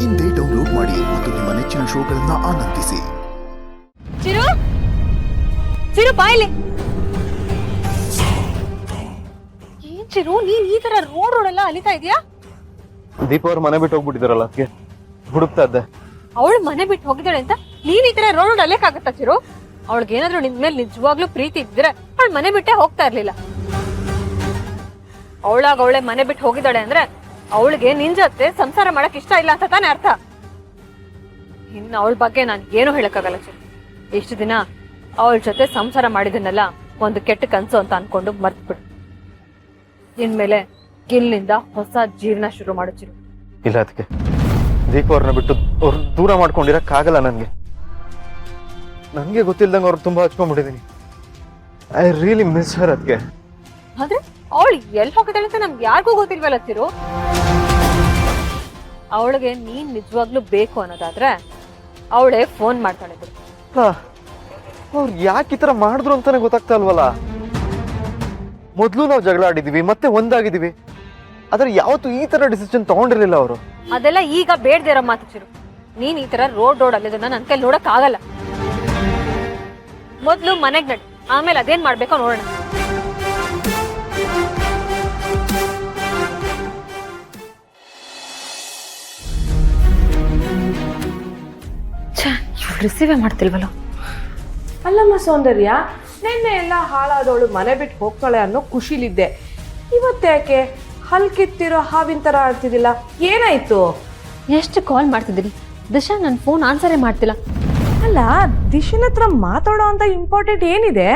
ಇಂದೇ ಡೌನ್ಲೋಡ್ ಮಾಡಿ ಮತ್ತು ನಿಮ್ಮ ನೆಚ್ಚಿನ ಶೋಗಳನ್ನ ಆನಂದಿಸಿ. ಚಿರು ಚಿರು ಬಾಯ್ಲಿ. ಏನ್ ಚಿರು ನೀನ್ ಈ ತರ ರೋಡ್ ಎಲ್ಲ ಅಲಿತಾ ಇದೀಯಾ? ದೀಪ ಅವ್ರ ಮನೆ ಬಿಟ್ಟು ಹೋಗ್ಬಿಟ್ಟಿದಾರಲ್ಲ, ಅದಕ್ಕೆ ಹುಡುಕ್ತಾ ಇದ್ದೆ. ಅವಳು ಮನೆ ಬಿಟ್ಟು ಹೋಗಿದ್ದಾಳೆ ಅಂತ ನೀನ್ ಈ ತರ ರೋಡ್ ಅಲೆಕ್ಕಾಗತ್ತಾ ಚಿರು? ಅವಳಿಗೆ ಏನಾದ್ರು ನಿನ್ ಮೇಲೆ ನಿಜವಾಗ್ಲೂ ಪ್ರೀತಿ ಇದ್ರೆ ಅವಳು ಮನೆ ಬಿಟ್ಟೆ ಹೋಗ್ತಾ ಇರ್ಲಿಲ್ಲ. ಅವಳೆ ಮನೆ ಬಿಟ್ಟು ಹೋಗಿದ್ದಾಳೆ ಅಂದ್ರೆ ಅವಳಿಗೆ ನಿನ್ ಜೊತೆ ಸಂಸಾರ ಮಾಡಕ್ ಇಷ್ಟ ಇಲ್ಲ ಅಂತ ತಾನೇ ಅರ್ಥ. ಇನ್ನು ಅವಳ ಬಗ್ಗೆ ನಾನು ಏನು ಹೇಳಕ್ಕಾಗಲ್ಲ ಚಿರು. ಇಷ್ಟು ದಿನ ಅವಳ ಜೊತೆ ಸಂಸಾರ ಮಾಡಿದನ್ನೆಲ್ಲ ಒಂದು ಕೆಟ್ಟ ಕನ್ಸು ಅಂತ ಅನ್ಕೊಂಡು ಮರ್ತ್ಬಿಡು. ಇನ್ಮೇಲೆ ಗಿಲ್ನಿಂದ ಹೊಸ ಜೀವನ ಶುರು ಮಾಡು ಚಿರು. ಇಲ್ಲ, ಅದಕ್ಕೆ ದೀಪ ಅವ್ರನ್ನ ಬಿಟ್ಟು ಅವ್ರ ದೂರ ಮಾಡ್ಕೊಂಡಿರಕ್ಕಾಗಲ್ಲ. ನನ್ಗೆ ಗೊತ್ತಿಲ್ದಂಗೆ ಅವ್ರು ತುಂಬಾ ಹಚ್ಕೊಂಡ್ಬಿಟ್ಟಿದೀನಿ. I really miss her. ಅದಕ್ಕೆ ಆದ್ರೆ ಅವಳು ಎಲ್ಲಿ ಹೋಗಿದ್ದಾಳೆ ಅಂತ ನಮ್ಗೆ ಯಾರಿಗೂ ಗೊತ್ತಿಲ್ವಲ್ಲ ಚಿರು. ಅವಳಿಗೆ ನೀನ್ ನಿಜವಾಗ್ಲೂ ಬೇಕು ಅನ್ನೋದಾದ್ರೆ ಅವಳೇ ಫೋನ್ ಮಾಡ್ತಾಳೆ ಬಿಡು. ಅವ್ರು ಯಾಕೆ ಈ ತರ ಮಾಡಿದ್ರು ಅಂತಾನೆ ಗೊತ್ತಾಗ್ತಾ ಇಲ್ವಲ್ಲ. ಮೊದ್ಲು ನಾವು ಜಗಳ ಆಡಿದೀವಿ, ಮತ್ತೆ ಒಂದಾಗಿದ್ದೀವಿ. ಆದ್ರೆ ಯಾವತ್ತು ಈ ತರ ಡಿಸಿಷನ್ ತಗೊಂಡಿರ್ಲಿಲ್ಲ ಅವರು. ಅದೆಲ್ಲ ಈಗ ಬೇಡದೇ ಇರೋ ಮಾತು ಚಿರು. ನೀನ್ ಈ ತರ ರೋಡ್ ಅಲ್ಲಿದ್ದನ್ನ ನನ್ ಕೈ ನೋಡಕ್ ಆಗಲ್ಲ. ಮೊದ್ಲು ಮನೆಗ್ ನಡಿ, ಆಮೇಲೆ ಅದೇನ್ ಮಾಡ್ಬೇಕೋ ನೋಡೋಣ. ರಿಸೀವೇ ಮಾಡ್ತಿಲ್ವಲ್ಲ. ಅಲ್ಲಮ್ಮ ಸೌಂದರ್ಯ, ನಿನ್ನೆ ಎಲ್ಲ ಹಾಳಾದವಳು ಮನೆ ಬಿಟ್ಟು ಹೋಗ್ತಾಳೆ ಅನ್ನೋ ಖುಷಿಲಿದ್ದೆ. ಇವತ್ತ್ಯಾಕೆ ಹಲ್ಕಿತ್ತಿರೋ ಹಾವಿನ ತರ ಆಡ್ತಿದ್ದಿಲ್ಲ? ಏನಾಯ್ತು? ಎಷ್ಟು ಕಾಲ್ ಮಾಡ್ತಿದ್ದೀರಿ ದಿಶಾ, ನನ್ ಫೋನ್ ಆನ್ಸರೇ ಮಾಡ್ತಿಲ್ಲ. ಅಲ್ಲ, ದಿಶನ್ ಹತ್ರ ಮಾತಾಡೋ ಅಂತ ಇಂಪಾರ್ಟೆಂಟ್ ಏನಿದೆ?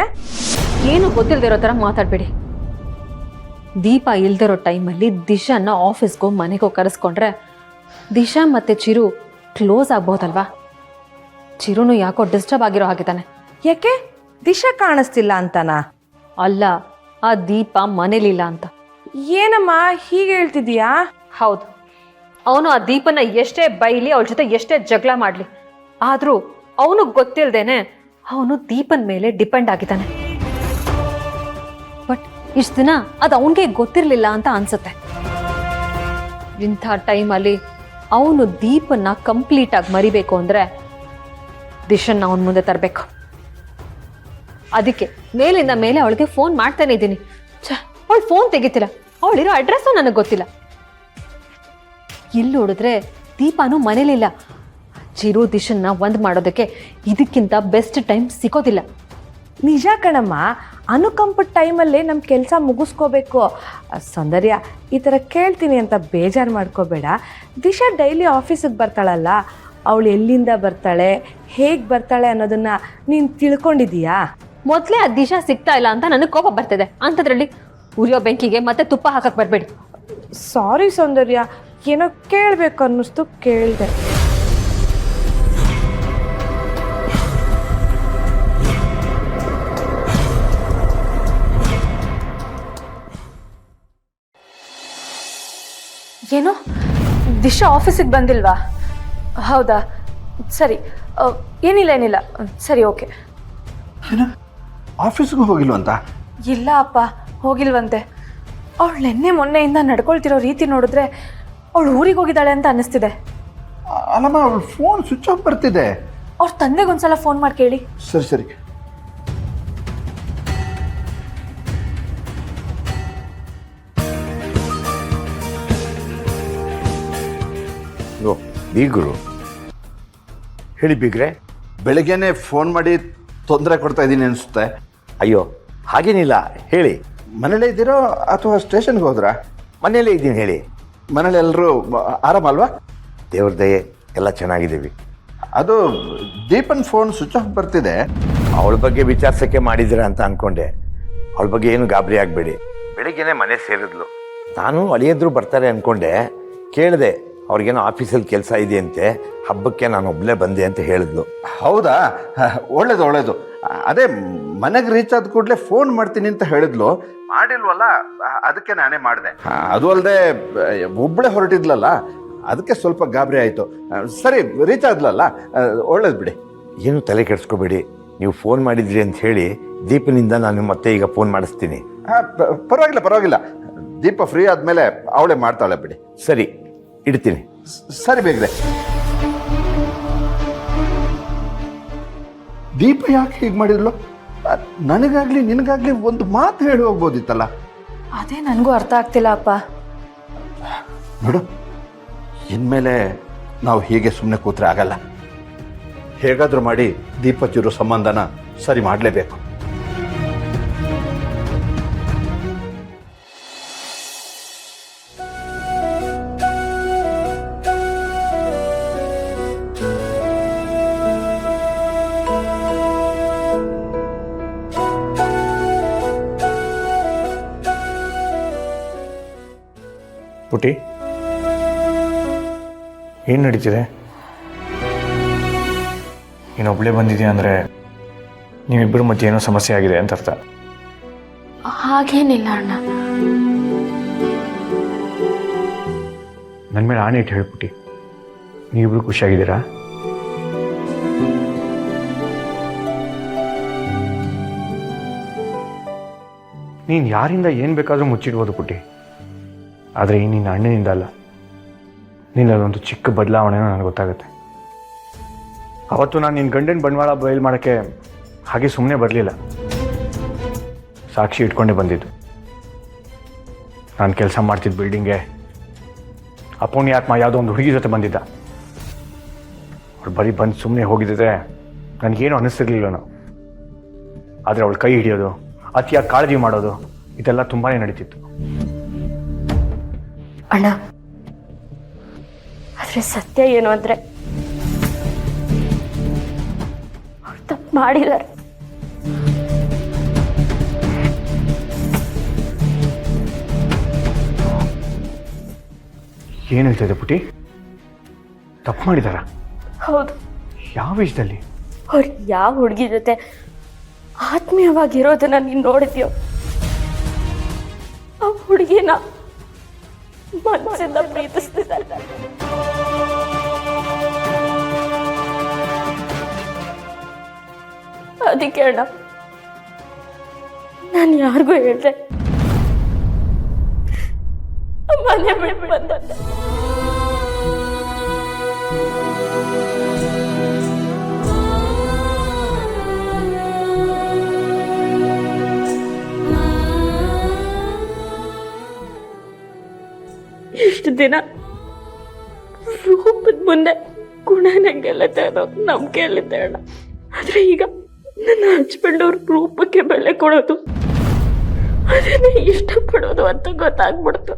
ಏನು ಗೊತ್ತಿಲ್ದಿರೋ ತರ ಮಾತಾಡ್ಬೇಡಿ. ದೀಪ ಇಲ್ದಿರೋ ಟೈಮಲ್ಲಿ ದಿಶಾನ ಆಫೀಸ್ಗೋ ಮನೆಗೋ ಕರೆಸ್ಕೊಂಡ್ರೆ ದಿಶಾ ಮತ್ತೆ ಚಿರು ಕ್ಲೋಸ್ ಆಗ್ಬಹುದಲ್ವಾ? ಚಿರುನು ಯಾಕೋ ಡಿಸ್ಟರ್ಬ್ ಆಗಿರೋ ಹಾಗಿದ್ದಾನೆ. ಯಾಕೆ? ದಿಶಾ ಕಾಣಿಸ್ತಿಲ್ಲ ಅಂತನಾ? ಅಲ್ಲ, ಆ ದೀಪ ಮನೇಲಿಲ್ಲ ಅಂತ. ಏನಮ್ಮ ಹೀಗೆ ಹೇಳ್ತಿದೀಯಾ? ಹೌದು, ಅವನು ಆ ದೀಪನ ಎಷ್ಟೇ ಬೈಲಿ, ಅವಳ ಜೊತೆ ಎಷ್ಟೇ ಜಗಳ ಮಾಡ್ಲಿ, ಆದ್ರೂ ಅವನು ಗೊತ್ತಿಲ್ದೇನೆ ಅವನು ದೀಪನ್ ಮೇಲೆ ಡಿಪೆಂಡ್ ಆಗಿದ್ದಾನೆ. ಬಟ್ ಇಷ್ಟು ದಿನ ಅದು ಅವನಿಗೆ ಗೊತ್ತಿರ್ಲಿಲ್ಲ ಅಂತ ಅನ್ಸುತ್ತೆ. ಇಂಥ ಟೈಮಲ್ಲಿ ಅವನು ದೀಪನ್ನ ಕಂಪ್ಲೀಟ್ ಆಗಿ ಮರಿಬೇಕು ಅಂದ್ರೆ ದಿಶನ್ನ ಅವನ ಮುಂದೆ ತರಬೇಕು. ಅದಕ್ಕೆ ಮೇಲಿಂದ ಮೇಲೆ ಅವಳಿಗೆ ಫೋನ್ ಮಾಡ್ತಾನೆ ಇದ್ದೀನಿ. ಅವಳು ಫೋನ್ ತೆಗಿತಿಲ್ಲ. ಅವಳಿರೋ ಅಡ್ರೆಸ್ಸು ನನಗೆ ಗೊತ್ತಿಲ್ಲ. ಇಲ್ಲಿ ನೋಡಿದ್ರೆ ದೀಪಾನು ಮನೇಲಿಲ್ಲ. ಚಿರು ದಿಶನ್ನ ಒಂದ್ ಮಾಡೋದಕ್ಕೆ ಇದಕ್ಕಿಂತ ಬೆಸ್ಟ್ ಟೈಮ್ ಸಿಗೋದಿಲ್ಲ. ನಿಜ ಕಣಮ್ಮ, ಅನುಕಂಪದ ಟೈಮಲ್ಲೇ ನಮ್ಮ ಕೆಲಸ ಮುಗಿಸ್ಕೋಬೇಕು. ಸೌಂದರ್ಯ, ಈ ಥರ ಕೇಳ್ತೀನಿ ಅಂತ ಬೇಜಾರು ಮಾಡ್ಕೋಬೇಡ. ದಿಶಾ ಡೈಲಿ ಆಫೀಸಿಗೆ ಬರ್ತಾಳಲ್ಲ, ಅವಳು ಎಲ್ಲಿಂದ ಬರ್ತಾಳೆ, ಹೇಗೆ ಬರ್ತಾಳೆ ಅನ್ನೋದನ್ನ ನೀನು ತಿಳ್ಕೊಂಡಿದೀಯಾ? ಮೊದಲೇ ಆ ದಿಶಾ ಸಿಗ್ತಾ ಇಲ್ಲ ಅಂತ ನನಗೆ ಕೋಪ ಬರ್ತಿದೆ. ಅಂಥದ್ರಲ್ಲಿ ಉರಿಯೋ ಬೆಂಕಿಗೆ ಮತ್ತೆ ತುಪ್ಪ ಹಾಕಕ್ ಬರಬೇಡಿ. ಸಾರಿ ಸೌಂದರ್ಯ, ಏನೋ ಕೇಳಬೇಕು ಅನ್ನಿಸ್ತು, ಕೇಳಿದೆ. ಏನು, ದಿಶಾ ಆಫೀಸಿಗೆ ಬಂದಿಲ್ವಾ? ಹೌದಾ, ಸರಿ. ಏನಿಲ್ಲ, ಸರಿ, ಓಕೆ. ಆಫೀಸ್ಗೂ ಹೋಗಿಲ್ವಂತ? ಇಲ್ಲ ಅಪ್ಪ, ಹೋಗಿಲ್ವಂತೆ. ಅವಳು ನಿನ್ನೆ ಮೊನ್ನೆಯಿಂದ ನಡ್ಕೊಳ್ತಿರೋ ರೀತಿ ನೋಡಿದ್ರೆ ಅವಳು ಊರಿಗೆ ಹೋಗಿದ್ದಾಳೆ ಅಂತ ಅನ್ನಿಸ್ತಿದೆ. ಅಲ್ಲಮ್ಮ, ಅವಳು ಫೋನ್ ಸ್ವಿಚ್ ಆಫ್ ಬರ್ತಿದೆ. ಅವ್ರ ತಂದೆಗೊಂದ್ಸಲ ಫೋನ್ ಮಾಡಿ ಕೇಳಿ. ಸರಿ. ಬೀಗರು ಹೇಳಿ ಬೀಗ್ರೆ. ಬೆಳಗ್ಗೆನೆ ಫೋನ್ ಮಾಡಿ ತೊಂದರೆ ಕೊಡ್ತಾ ಇದ್ದೀನಿ ಅನಿಸುತ್ತೆ. ಅಯ್ಯೋ, ಹಾಗೇನಿಲ್ಲ, ಹೇಳಿ. ಮನೇಲೇ ಇದ್ದೀರೋ ಅಥವಾ ಸ್ಟೇಷನ್ಗೆ ಹೋದ್ರಾ? ಮನೆಯಲ್ಲೇ ಇದ್ದೀನಿ, ಹೇಳಿ. ಮನೇಲಿ ಎಲ್ಲರೂ ಆರಾಮಲ್ವಾ? ದೇವ್ರ ದಯೆ, ಎಲ್ಲ ಚೆನ್ನಾಗಿದ್ದೀವಿ. ಅದು ದೀಪನ್ ಫೋನ್ ಸ್ವಿಚ್ ಆಫ್ ಬರ್ತಿದೆ. ಅವಳ ಬಗ್ಗೆ ವಿಚಾರಿಸೋಕ್ಕೆ ಮಾಡಿದ್ದೀರ ಅಂತ ಅಂದ್ಕೊಂಡೆ. ಅವಳ ಬಗ್ಗೆ ಏನು ಗಾಬರಿ ಆಗಬೇಡಿ. ಬೆಳಿಗ್ಗೆನೆ ಮನೆ ಸೇರಿದ್ಲು. ನಾನು ಅಳಿಯದ್ರು ಬರ್ತಾರೆ ಅಂದ್ಕೊಂಡೆ. ಕೇಳಿದೆ, ಅವ್ರಿಗೇನೋ ಆಫೀಸಲ್ಲಿ ಕೆಲಸ ಇದೆಯಂತೆ, ಹಬ್ಬಕ್ಕೆ ನಾನು ಒಬ್ಬಳೇ ಬಂದೆ ಅಂತ ಹೇಳಿದ್ಲು. ಹೌದಾ? ಒಳ್ಳೇದು. ಅದೇ ಮನೆಗೆ ರೀಚ್ ಆದ ಕೂಡಲೇ ಫೋನ್ ಮಾಡ್ತೀನಿ ಅಂತ ಹೇಳಿದ್ಲು. ಮಾಡಿಲ್ವಲ್ಲ, ಅದಕ್ಕೆ ನಾನೇ ಮಾಡಿದೆ. ಅದು ಅಲ್ಲದೆ ಒಬ್ಬಳೇ ಹೊರಟಿದ್ಲಲ್ಲ, ಅದಕ್ಕೆ ಸ್ವಲ್ಪ ಗಾಬರಿ ಆಯಿತು. ಸರಿ, ರೀಚ್ ಆದ್ಲಲ್ಲ, ಒಳ್ಳೇದು ಬಿಡಿ. ಏನು ತಲೆ ಕೆಡಿಸ್ಕೋಬೇಡಿ. ನೀವು ಫೋನ್ ಮಾಡಿದ್ರಿ ಅಂತ ಹೇಳಿ ದೀಪನಿಂದ ನಾನು ಮತ್ತೆ ಈಗ ಫೋನ್ ಮಾಡಿಸ್ತೀನಿ. ಪರವಾಗಿಲ್ಲ. ದೀಪ ಫ್ರೀ ಆದಮೇಲೆ ಅವಳೇ ಮಾಡ್ತಾಳೆ ಬಿಡಿ. ಸರಿ, ಇಡ್ತೀನಿ. ಸರಿ ಬೇಗ್ರೆ. ದೀಪ ಯಾಕೆ ಹೀಗೆ ಮಾಡಿದ್ಲು? ನನಗಾಗ್ಲಿ ನಿನಗಾಗ್ಲಿ ಒಂದು ಮಾತು ಹೇಳಿ ಹೋಗ್ಬೋದಿತ್ತಲ್ಲ. ಅದೇ ನನಗೂ ಅರ್ಥ ಆಗ್ತಿಲ್ಲ ಅಪ್ಪ. ನೋಡು, ಇನ್ಮೇಲೆ ನಾವು ಹೀಗೆ ಸುಮ್ಮನೆ ಕೂತ್ರೆ ಆಗಲ್ಲ. ಹೇಗಾದ್ರೂ ಮಾಡಿ ದೀಪ ಚಿರು ಸಂಬಂಧನ ಸರಿ ಮಾಡಲೇಬೇಕು. ಪುಟಿ, ಏನು ನಡೀತಿದೆ? ನೀನೊಬ್ಬಳೇ ಬಂದಿದ್ದೀಯ ಅಂದರೆ ನೀವಿಬ್ಬರ ಮಧ್ಯೆ ಏನೋ ಸಮಸ್ಯೆ ಆಗಿದೆ ಅಂತ ಅರ್ಥ. ಹಾಗೇನಿಲ್ಲ ಅಣ್ಣ. ನನ್ನ ಮೇಲೆ ಆಣೆ ಇಟ್ಟು ಹೇಳ್ಬಿಟ್ಟು ನೀವಿಬ್ರು ಖುಷಿಯಾಗಿದ್ದೀರಾ? ನೀನು ಯಾರಿಂದ ಏನು ಬೇಕಾದರೂ ಮುಚ್ಚಿಡ್ಬೋದು ಪುಟ್ಟಿ, ಆದರೆ ಈ ನಿನ್ನ ಅಣ್ಣನಿಂದ ಅಲ್ಲ. ನಿನ್ನದೊಂದು ಚಿಕ್ಕ ಬದಲಾವಣೆನೂ ನನಗೆ ಗೊತ್ತಾಗುತ್ತೆ. ಅವತ್ತು ನಾನು ನಿನ್ನ ಗಂಡನ ಬಂಡವಾಳ ಬಯಲು ಮಾಡೋಕ್ಕೆ ಹಾಗೆ ಸುಮ್ಮನೆ ಬರಲಿಲ್ಲ, ಸಾಕ್ಷಿ ಇಟ್ಕೊಂಡೇ ಬಂದಿದ್ದು. ನಾನು ಕೆಲಸ ಮಾಡ್ತಿದ್ದ ಬಿಲ್ಡಿಂಗ್ಗೆ ಅಪೋನಿ ಆತ್ಮ ಯಾವುದೋ ಒಂದು ಹುಡುಗಿ ಜೊತೆ ಬಂದಿದ್ದ. ಅವಳು ಬರೀ ಬಂದು ಸುಮ್ಮನೆ ಹೋಗಿದ್ದರೆ ನನಗೇನು ಅನ್ನಿಸ್ತಿರ್ಲಿಲ್ಲ ನಾವು. ಆದರೆ ಅವಳು ಕೈ ಹಿಡಿಯೋದು, ಅತಿಯಾಗಿ ಕಾಳಜಿ ಮಾಡೋದು, ಇದೆಲ್ಲ ತುಂಬಾ ನಡೀತಿತ್ತು. ಅಣ್ಣ, ಆದರೆ ಸತ್ಯ ಏನು ಅಂದರೆ ಅವ್ರು ತಪ್ಪು ಮಾಡಿದ್ದಾರೆ. ಏನು ಹೇಳ್ತಿದೆ ಪುಟಿ? ತಪ್ಪು ಮಾಡಿದಾರ? ಹೌದು. ಯಾವ ವಿಷಯದಲ್ಲಿ? ಅವ್ರು ಯಾವ ಹುಡುಗಿ ಜೊತೆ ಆತ್ಮೀಯವಾಗಿರೋದನ್ನ ನೀನು ನೋಡಿದ್ಯೋ, ಆ ಹುಡುಗಿನ ಮನಸ್ಸಿಂದ ಪ್ರೀತಿಸ್ತಿದ್ದಾರೆ. ಅದಕ್ಕೆ ಅಣ್ಣ ನಾನು ಯಾರಿಗೂ ಹೇಳ್ದೆ ಮನೆ ಬಿಟ್ಟು ಬಂದೆ. ಇಷ್ಟು ದಿನ ರೂಪದ ಮುಂದೆ ಗುಣನ ಗೆಲ್ಲುತ್ತೆ ಅನ್ನೋದು ನಂಬಿಕೆಯಲ್ಲಿದ್ದೆ ಅಣ್ಣ. ಆದ್ರೆ ಈಗ ನನ್ನ ಹಸ್ಬೆಂಡ್ ಅವ್ರ ರೂಪಕ್ಕೆ ಬೆಲೆ ಕೊಡೋದು, ಅದನ್ನೇ ಇಷ್ಟಪಡೋದು ಅಂತ ಗೊತ್ತಾಗ್ಬಿಡ್ತು.